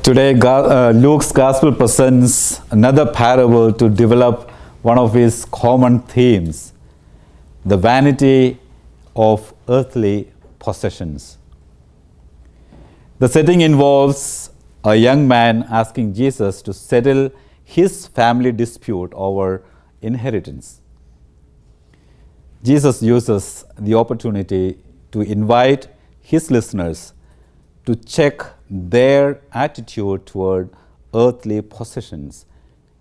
Today, Luke's Gospel presents another parable to develop one of his common themes, the vanity of earthly possessions. The setting involves a young man asking Jesus to settle his family dispute over inheritance. Jesus uses the opportunity to invite his listeners to check their attitude toward earthly possessions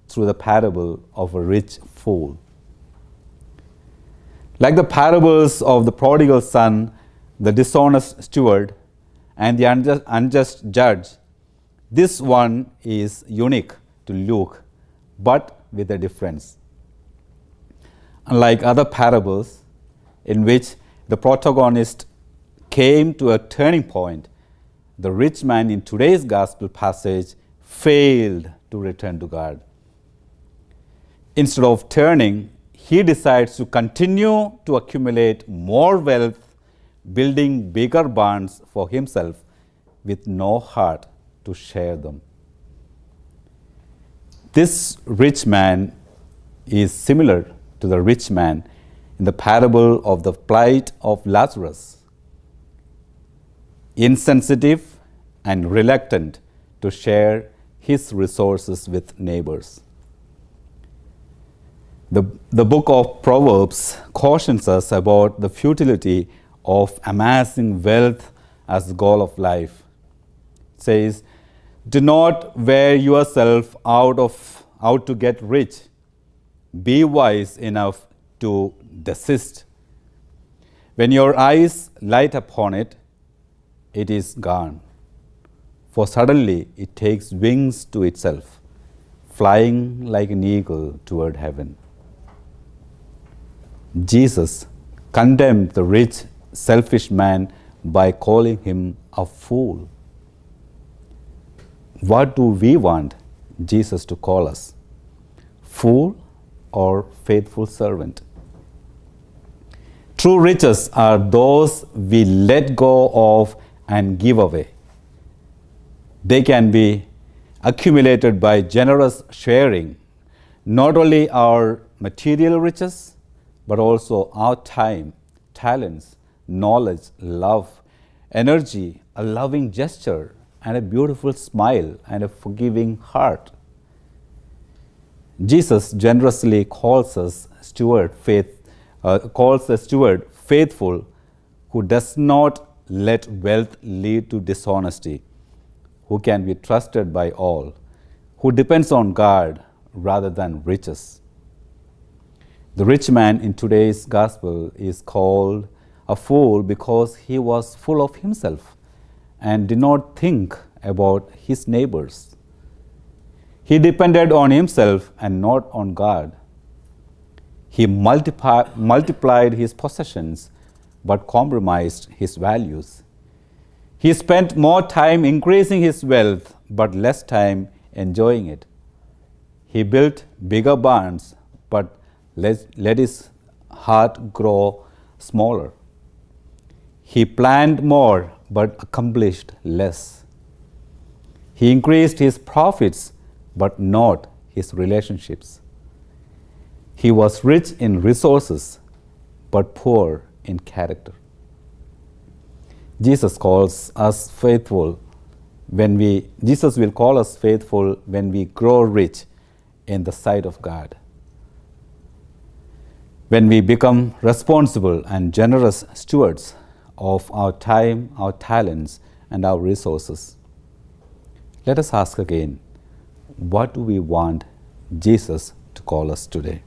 through the parable of a rich fool. Like the parables of the prodigal son, the dishonest steward, and the unjust judge, this one is unique to Luke, but with a difference. Unlike other parables in which the protagonist came to a turning point, the rich man in today's gospel passage failed to return to God. Instead of turning, he decides to continue to accumulate more wealth, building bigger barns for himself with no heart to share them. This rich man is similar to the rich man in the parable of the plight of Lazarus. Insensitive and reluctant to share his resources with neighbors. The book of Proverbs cautions us about the futility of amassing wealth as the goal of life. It says, "Do not wear yourself out to get rich. Be wise enough to desist. When your eyes light upon it, it is gone. For suddenly it takes wings to itself, flying like an eagle toward heaven." Jesus condemned the rich, selfish man by calling him a fool. What do we want Jesus to call us? Fool or faithful servant? True riches are those we let go of and give away. They can be accumulated by generous sharing, not only our material riches, but also our time, talents, knowledge, love, energy, a loving gesture, and a beautiful smile and a forgiving heart. Jesus generously calls a steward faithful who does not let wealth lead to dishonesty, who can be trusted by all, who depends on God rather than riches. The rich man in today's gospel is called a fool because he was full of himself and did not think about his neighbors. He depended on himself and not on God. He multiplied his possessions but compromised his values. He spent more time increasing his wealth but less time enjoying it. He built bigger barns but let his heart grow smaller. He planned more but accomplished less. He increased his profits but not his relationships. He was rich in resources but poor in character. Jesus will call us faithful when we grow rich in the sight of God. When we become responsible and generous stewards of our time, our talents, and our resources. Let us ask again, what do we want Jesus to call us today?